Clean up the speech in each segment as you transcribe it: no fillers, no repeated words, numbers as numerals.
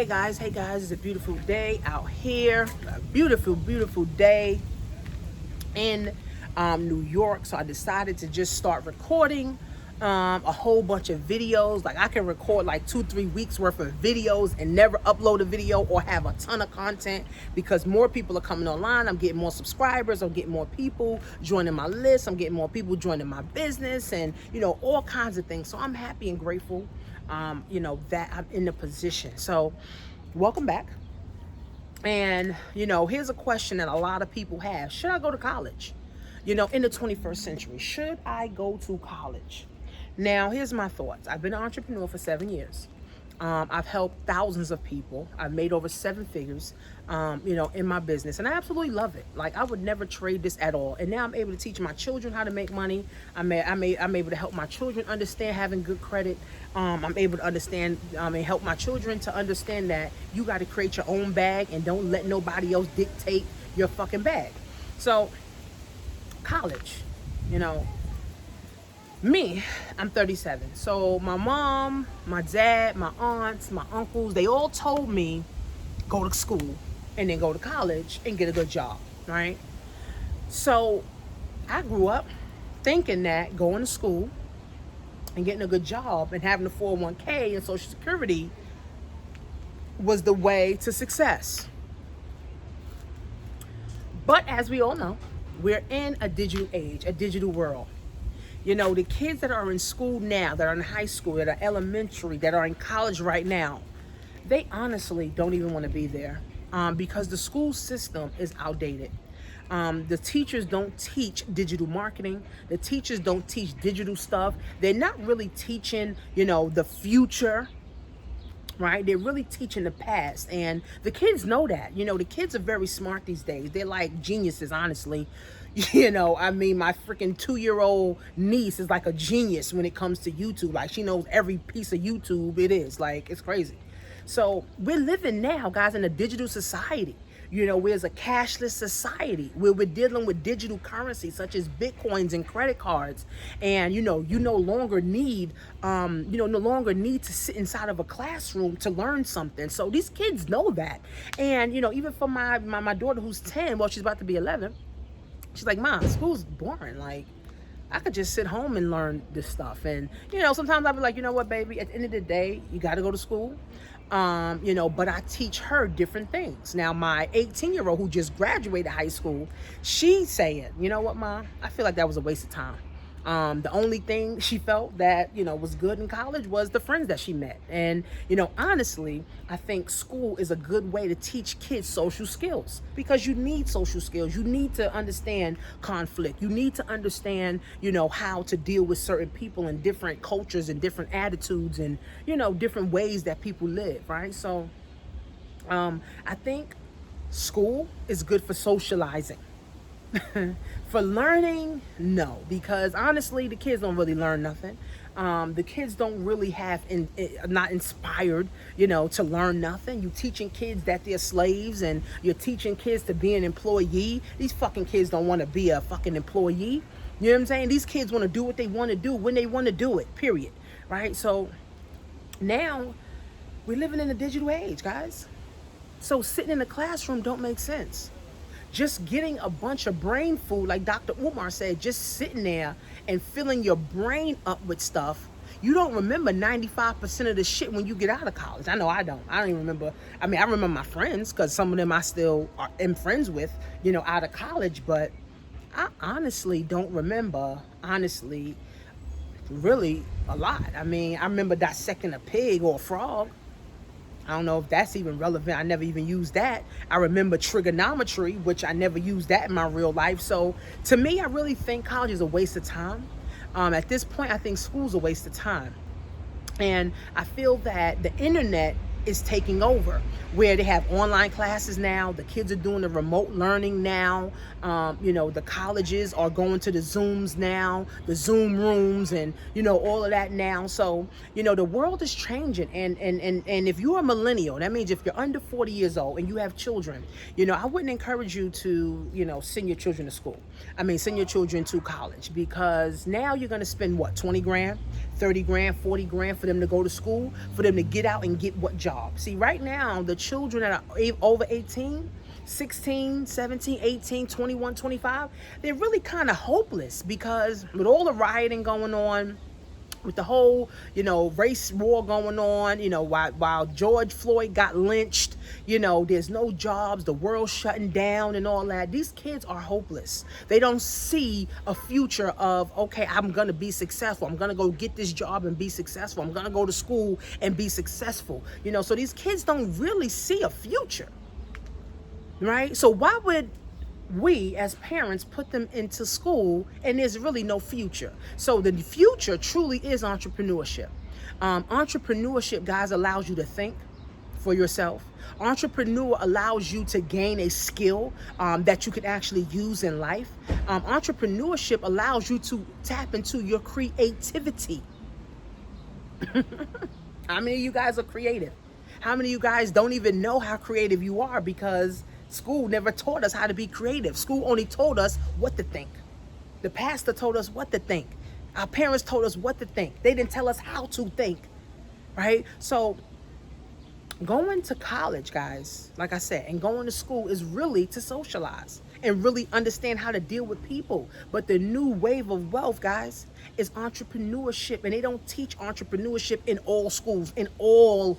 Hey guys, it's a beautiful day out here. A beautiful day in New York. So I decided to just start recording a whole bunch of videos. Like I can record like 2-3 weeks worth of videos and never upload a video or have a ton of content because more people are coming online. I'm getting more subscribers. I'm getting more people joining my list. I'm getting more people joining my business and, all kinds of things. So I'm happy and grateful, that I'm in the position. So welcome back. And, here's a question that a lot of people have. Should I go to college? In the 21st century, should I go to college? Now, here's my thoughts. I've been an entrepreneur for 7 years. I've helped thousands of people. I've made over 7 figures, in my business. And I absolutely love it. Like, I would never trade this at all. And now I'm able to teach my children how to make money. I'm able to help my children understand having good credit. I'm able to understand and help my children to understand that you got to create your own bag and don't let nobody else dictate your fucking bag. So, college, me, I'm 37. So my mom, my dad, my aunts, my uncles, they all told me go to school and then go to college and get a good job, right? So I grew up thinking that going to school and getting a good job and having a 401k and Social Security was the way to success. But as we all know, we're in a digital age, a digital world. The kids that are in school now, that are in high school, that are elementary, that are in college right now, they honestly don't even want to be there because the school system is outdated. The teachers don't teach digital marketing. The teachers don't teach digital stuff. They're not really teaching, the future, right? They're really teaching the past. And the kids know that. The kids are very smart these days. They're like geniuses, honestly. My freaking 2-year-old niece is like a genius when it comes to YouTube. Like, she knows every piece of YouTube it is. Like, it's crazy. So we're living now, guys, in a digital society. We're a cashless society where we're dealing with digital currency such as Bitcoins and credit cards. And, you no longer need, to sit inside of a classroom to learn something. So these kids know that. And, even for my daughter who's 10, well, she's about to be 11. She's like, Mom, school's boring. Like, I could just sit home and learn this stuff. And, sometimes I'll be like, you know what, baby, at the end of the day, you got to go to school. But I teach her different things. Now, my 18-year-old who just graduated high school, she's saying, you know what, Mom, I feel like that was a waste of time. The only thing she felt that, was good in college was the friends that she met. And, honestly, I think school is a good way to teach kids social skills because you need social skills. You need to understand conflict. You need to understand, how to deal with certain people and different cultures and different attitudes and, different ways that people live, right? So, I think school is good for socializing. For learning, no, because honestly, the kids don't really learn nothing. The kids don't really not inspired, to learn nothing. You teaching kids that they're slaves and you're teaching kids to be an employee. These fucking kids don't want to be a fucking employee. You know what I'm saying? These kids want to do what they want to do when they want to do it, period. Right? So now we're living in a digital age, guys. So sitting in the classroom don't make sense. Just getting a bunch of brain food, like Dr. Umar said, just sitting there and filling your brain up with stuff. You don't remember 95% of the shit when you get out of college. I know I don't. I don't even remember. I remember my friends because some of them I still am friends with, out of college. But I honestly don't remember, really a lot. I remember dissecting a pig or a frog. I don't know if that's even relevant. I never even used that. I remember trigonometry, which I never used that in my real life. So to me, I really think college is a waste of time. At this point, I think school's a waste of time. And I feel that the internet is taking over, where they have online classes now. The kids are doing the remote learning now. The colleges are going to the Zooms now, the Zoom rooms, and all of that now. So the world is changing, and if you're a millennial, that means if you're under 40 years old and you have children, I wouldn't encourage you to send your children to school. Send your children to college, because now you're going to spend what, 20 grand, 30 grand, 40 grand for them to go to school, for them to get out and get what job? See, right now, the children that are over 18, 16, 17, 18, 21, 25, they're really kind of hopeless because with all the rioting going on, with the whole, race war going on, while George Floyd got lynched, there's no jobs, the world shutting down and all that. These kids are hopeless. They don't see a future of, okay, I'm going to be successful. I'm going to go get this job and be successful. I'm going to go to school and be successful. So these kids don't really see a future, right? So why would we as parents put them into school and there's really no future? So the future truly is entrepreneurship. Entrepreneurship, guys, allows you to think for yourself. Entrepreneur allows you to gain a skill that you can actually use in life. Entrepreneurship allows you to tap into your creativity. How many of you guys are creative? How many of you guys don't even know how creative you are because school never taught us how to be creative? School only told us what to think. The pastor told us what to think. Our parents told us what to think. They didn't tell us how to think, right? So going to college, guys, like I said, and going to school is really to socialize and really understand how to deal with people. But the new wave of wealth, guys, is entrepreneurship. And they don't teach entrepreneurship in all schools, in all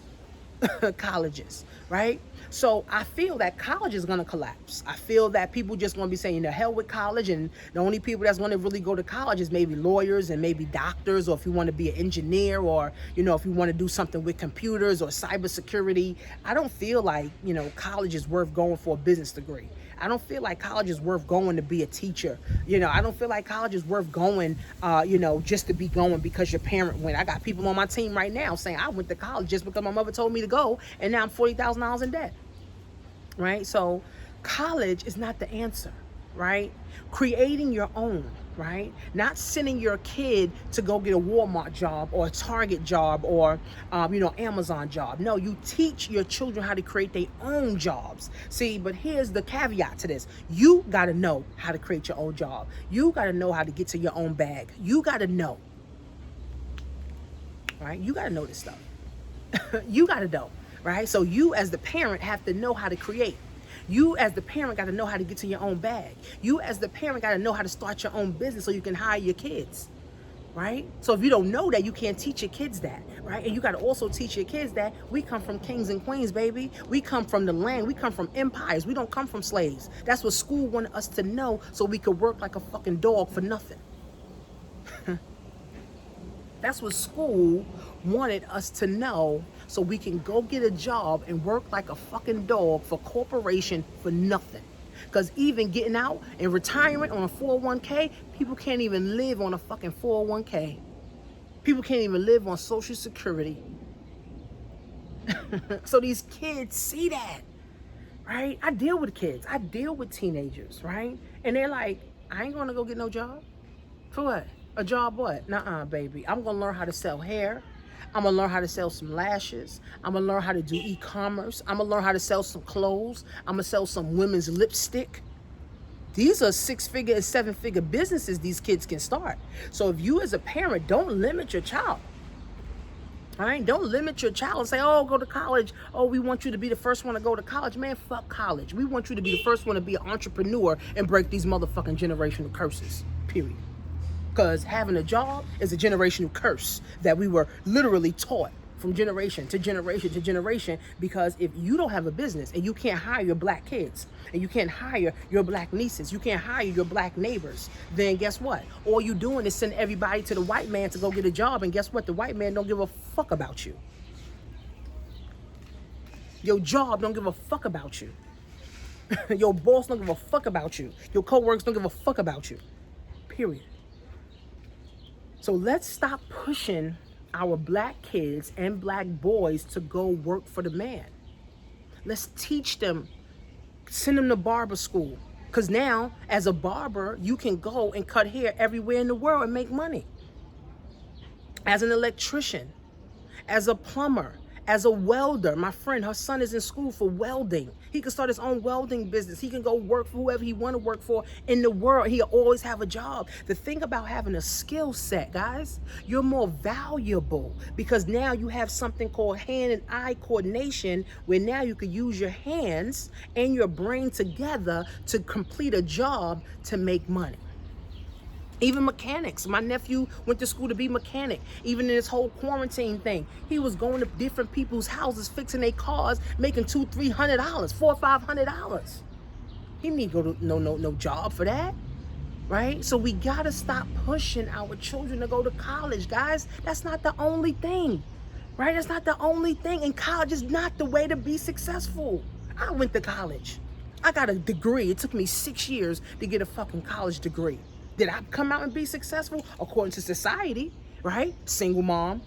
colleges, right? So I feel that college is going to collapse. I feel that people just going to be saying the hell with college, and the only people that's going to really go to college is maybe lawyers and maybe doctors, or if you want to be an engineer, or if you want to do something with computers or cybersecurity. I don't feel like college is worth going for a business degree. I don't feel like college is worth going to be a teacher. I don't feel like college is worth going, just to be going because your parent went. I got people on my team right now saying I went to college just because my mother told me to go, and now I'm $40,000 in debt, right? So college is not the answer, right? Creating your own, right? Not sending your kid to go get a Walmart job or a Target job or, Amazon job. No, you teach your children how to create their own jobs. See, but here's the caveat to this. You got to know how to create your own job. You got to know how to get to your own bag. You got to know, right? You got to know this stuff. You got to know, right? So you as the parent have to know how to create. You as the parent got to know how to get to your own bag. You as the parent got to know how to start your own business so you can hire your kids, right? So if you don't know that, you can't teach your kids that, right? And you got to also teach your kids that we come from kings and queens, baby. We come from the land. We come from empires. We don't come from slaves. That's what school wanted us to know so we could work like a fucking dog for nothing. That's what school wanted us to know so we can go get a job and work like a fucking dog for corporation for nothing. Because even getting out and retiring on a 401k, people can't even live on a fucking 401k. People can't even live on Social Security. So these kids see that, right? I deal with kids. I deal with teenagers, right? And they're like, I ain't gonna go get no job. For what? A job what? Nuh-uh, baby. I'm gonna learn how to sell hair. I'm gonna learn how to sell some lashes. I'm gonna learn how to do e-commerce. I'm gonna learn how to sell some clothes. I'm gonna sell some women's lipstick. These are 6-figure and 7-figure businesses these kids can start. So if you as a parent, don't limit your child. All right, don't limit your child and say, oh, go to college. Oh, we want you to be the first one to go to college. Man, fuck college. We want you to be the first one to be an entrepreneur and break these motherfucking generational curses, period. Because having a job is a generational curse that we were literally taught from generation to generation to generation. Because if you don't have a business and you can't hire your black kids and you can't hire your black nieces, you can't hire your black neighbors, then guess what? All you doing is send everybody to the white man to go get a job. And guess what? The white man don't give a fuck about you. Your job don't give a fuck about you. Your boss don't give a fuck about you. Your coworkers don't give a fuck about you. Period. So let's stop pushing our black kids and black boys to go work for the man. Let's teach them, send them to barber school. Because now, as a barber, you can go and cut hair everywhere in the world and make money. As an electrician, as a plumber, as a welder. My friend, her son is in school for welding. He can start his own welding business. He can go work for whoever he want to work for in the world. He'll always have a job. The thing about having a skill set, guys, you're more valuable because now you have something called hand and eye coordination, where now you can use your hands and your brain together to complete a job to make money. Even mechanics. My nephew went to school to be mechanic. Even in this whole quarantine thing, he was going to different people's houses, fixing their cars, making $200-300, $400-500. He need to go to no job for that, right? So we gotta stop pushing our children to go to college, guys. That's not the only thing, right? That's not the only thing. And college is not the way to be successful. I went to college. I got a degree. It took me 6 years to get a fucking college degree. Did I come out and be successful? According to society, right? Single mom.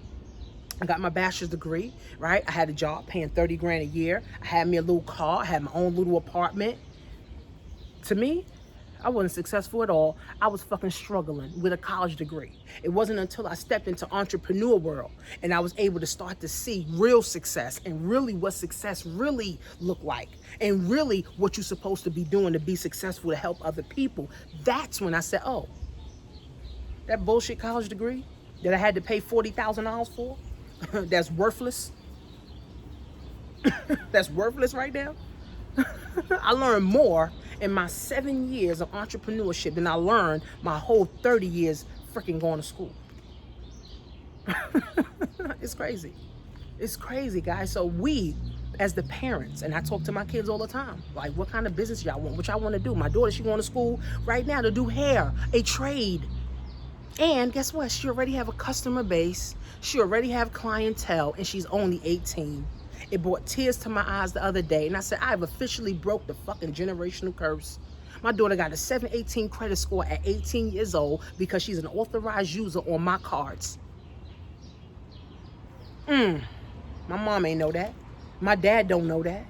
I got my bachelor's degree, right? I had a job paying 30 grand a year. I had me a little car. I had my own little apartment. To me, I wasn't successful at all. I was fucking struggling with a college degree. It wasn't until I stepped into entrepreneur world and I was able to start to see real success and really what success really looked like and really what you're supposed to be doing to be successful to help other people. That's when I said, oh, that bullshit college degree that I had to pay $40,000 for, that's worthless. That's worthless right now. I learned more in my 7 years of entrepreneurship than I learned my whole 30 years freaking going to school. It's crazy. It's crazy, guys. So we, as the parents, and I talk to my kids all the time, like, what kind of business y'all want? What y'all want to do? My daughter, she going to school right now to do hair, a trade. And guess what? She already have a customer base. She already have clientele, and she's only 18. It brought tears to my eyes the other day. And I said, I've officially broke the fucking generational curse. My daughter got a 718 credit score at 18 years old because she's an authorized user on my cards. My mom ain't know that. My dad don't know that.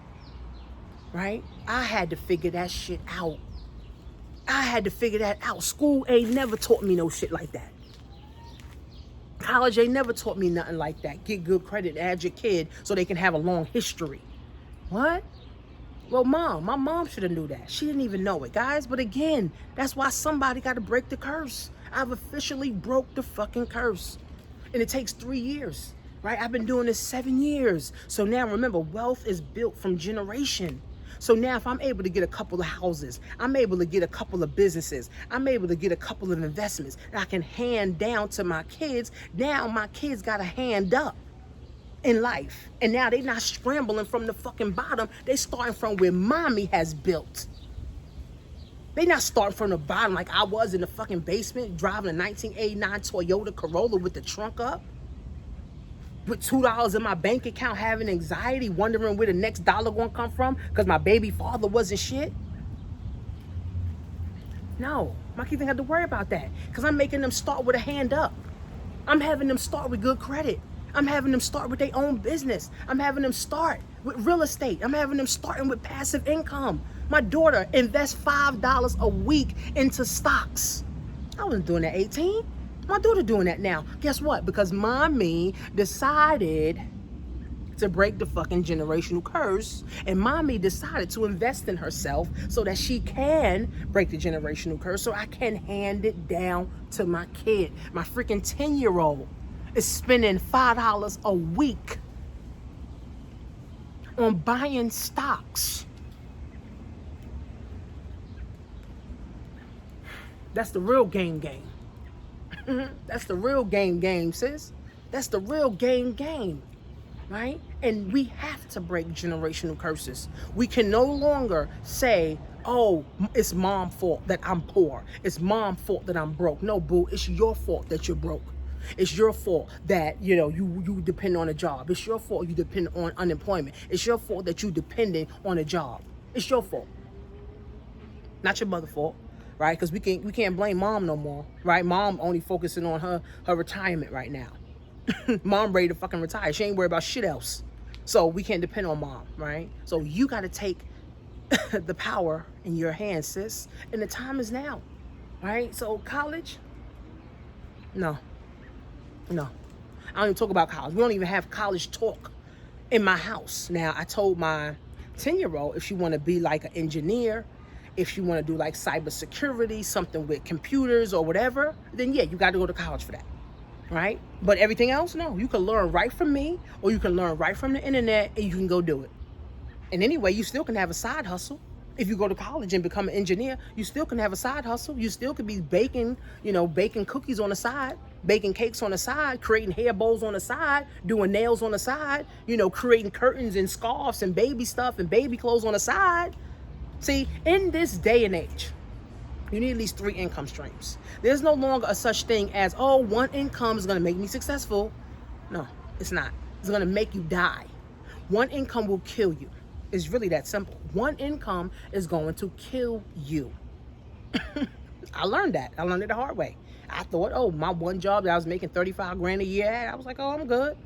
Right? I had to figure that shit out. I had to figure that out. School ain't never taught me no shit like that. College ain't never taught me nothing like that. Get good credit, add your kid so they can have a long history. What? Well, my mom should have knew that. She didn't even know it, guys. But again, that's why somebody got to break the curse. I've officially broke the fucking curse. And it takes 3 years, right? I've been doing this 7 years. So now remember, wealth is built from generation. So now if I'm able to get a couple of houses, I'm able to get a couple of businesses, I'm able to get a couple of investments that I can hand down to my kids. Now my kids got a hand up in life. And now they not scrambling from the fucking bottom. They starting from where mommy has built. They not starting from the bottom like I was in the fucking basement driving a 1989 Toyota Corolla with the trunk up. With $2 in my bank account, having anxiety, wondering where the next dollar gonna come from because my baby father wasn't shit. No, my kids ain't have to worry about that because I'm making them start with a hand up. I'm having them start with good credit. I'm having them start with their own business. I'm having them start with real estate. I'm having them starting with passive income. My daughter invests $5 a week into stocks. I wasn't doing that at 18. My daughter doing that now. Guess what? Because mommy decided to break the fucking generational curse, and mommy decided to invest in herself so that she can break the generational curse so I can hand it down to my kid. My freaking 10-year-old is spending $5 a week on buying stocks. That's the real game. That's the real game, sis. That's the real game, right? And we have to break generational curses. We can no longer say, oh, it's mom's fault that I'm poor. It's mom's fault that I'm broke. No, boo, it's your fault that you're broke. It's your fault that, you depend on a job. It's your fault you depend on unemployment. It's your fault that you dependent on a job. It's your fault. Not your mother's fault. Right? Because we can't blame mom no more, right? Mom only focusing on her retirement right now. Mom ready to fucking retire. She ain't worried about shit else. So we can't depend on mom, right? So you got to take the power in your hands, sis. And the time is now, right? So college, no. I don't even talk about college. We don't even have college talk in my house. Now, I told my 10-year-old if she want to be like an engineer, if she want to do like cybersecurity, something with computers or whatever, then yeah, you got to go to college for that, right? But everything else, no. You can learn right from me, or you can learn right from the internet, and you can go do it. And anyway, you still can have a side hustle. If you go to college and become an engineer, you still can have a side hustle. You still could be baking, baking cookies on the side, baking cakes on the side, creating hair bows on the side, doing nails on the side, creating curtains and scarves and baby stuff and baby clothes on the side. See, in this day and age, you need at least 3 income streams. There's no longer a such thing as, oh, one income is going to make me successful. No, it's not. It's going to make you die. One income will kill you. It's really that simple. One income is going to kill you. I learned that. I learned it the hard way. I thought, oh, my one job that I was making 35 grand a year at, I was like, oh, I'm good.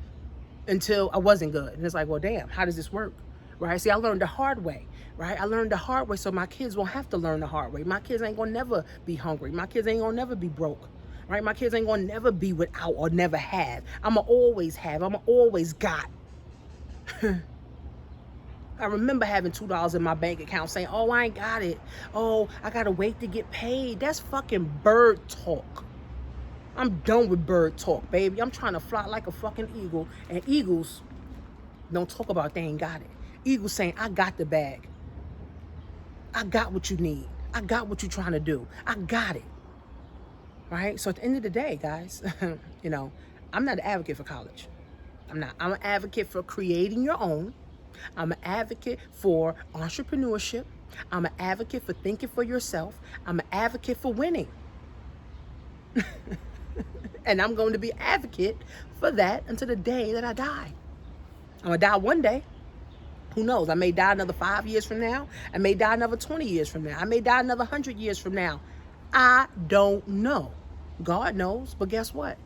Until I wasn't good. And it's like, well, damn, how does this work? Right? See, I learned the hard way. Right? I learned the hard way so my kids won't have to learn the hard way. My kids ain't going to never be hungry. My kids ain't going to never be broke. Right? My kids ain't going to never be without or never have. I'm going to always have. I'm going to always got. I remember having $2 in my bank account saying, oh, I ain't got it. Oh, I got to wait to get paid. That's fucking bird talk. I'm done with bird talk, baby. I'm trying to fly like a fucking eagle. And eagles don't talk about they ain't got it. Eagles saying, I got the bag. I got what you need. I got what you're trying to do. I got it. Right? So at the end of the day, guys, I'm not an advocate for college. I'm not. I'm an advocate for creating your own. I'm an advocate for entrepreneurship. I'm an advocate for thinking for yourself. I'm an advocate for winning. And I'm going to be an advocate for that until the day that I die. I'm going to die one day. Who knows? I may die another 5 years from now. I may die another 20 years from now. I may die another 100 years from now. I don't know. God knows. But guess what?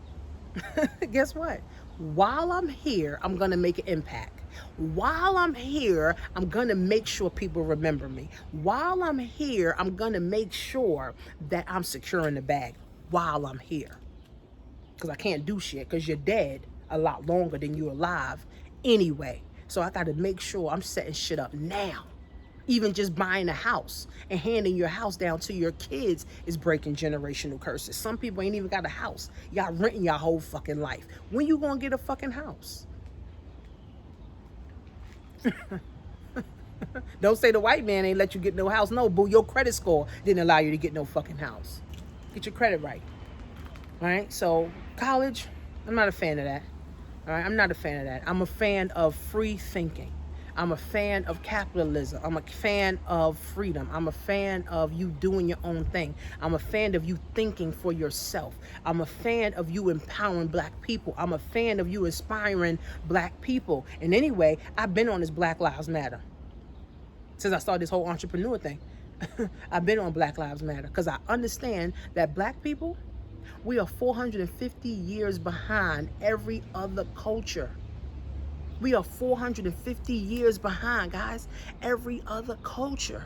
Guess what? While I'm here, I'm going to make an impact. While I'm here, I'm going to make sure people remember me. While I'm here, I'm going to make sure that I'm securing the bag while I'm here. Because I can't do shit because you're dead a lot longer than you're alive anyway. So I got to make sure I'm setting shit up now. Even just buying a house and handing your house down to your kids is breaking generational curses. Some people ain't even got a house. Y'all renting your whole fucking life. When you gonna get a fucking house? Don't say the white man ain't let you get no house. No, boo, your credit score didn't allow you to get no fucking house. Get your credit right. All right, so college, I'm not a fan of that. All right, I'm not a fan of that. I'm a fan of free thinking. I'm a fan of capitalism. I'm a fan of freedom. I'm a fan of you doing your own thing. I'm a fan of you thinking for yourself. I'm a fan of you empowering black people. I'm a fan of you inspiring black people. And anyway, I've been on this Black Lives Matter since I started this whole entrepreneur thing. I've been on Black Lives Matter because I understand that black people, we are 450 years behind every other culture. We are 450 years behind, guys, every other culture.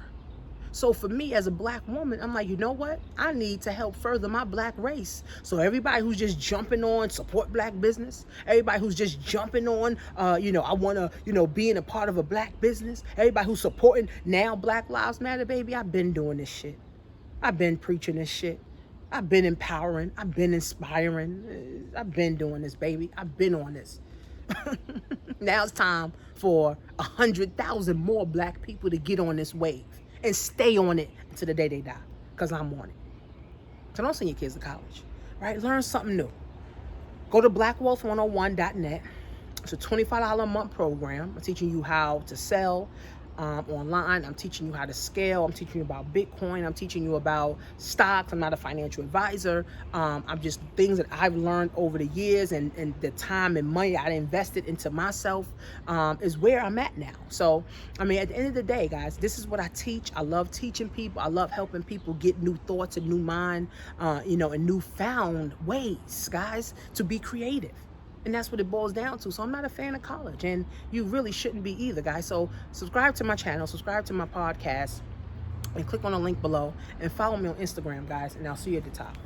So for me as a black woman, I'm like, you know what? I need to help further my black race. So everybody who's just jumping on support black business, everybody who's just jumping on, I want to, being a part of a black business, everybody who's supporting now Black Lives Matter, baby, I've been doing this shit. I've been preaching this shit. I've been empowering. I've been inspiring. I've been doing this, baby. I've been on this. Now it's time for 100,000 more black people to get on this wave and stay on it until the day they die, because I'm on it. So don't send your kids to college, right? Learn something new. Go to blackwealth101.net. It's a $25 a month program. I'm teaching you how to sell online. I'm teaching you how to scale. I'm teaching you about Bitcoin. I'm teaching you about stocks. I'm not a financial advisor. I'm just things that I've learned over the years and the time and money I invested into myself is where I'm at now. So, at the end of the day, guys, this is what I teach. I love teaching people. I love helping people get new thoughts and new mind, and newfound ways, guys, to be creative. And that's what it boils down to. So I'm not a fan of college, and you really shouldn't be either, guys. So subscribe to my channel, subscribe to my podcast, and click on the link below, and follow me on Instagram, guys, and I'll see you at the top.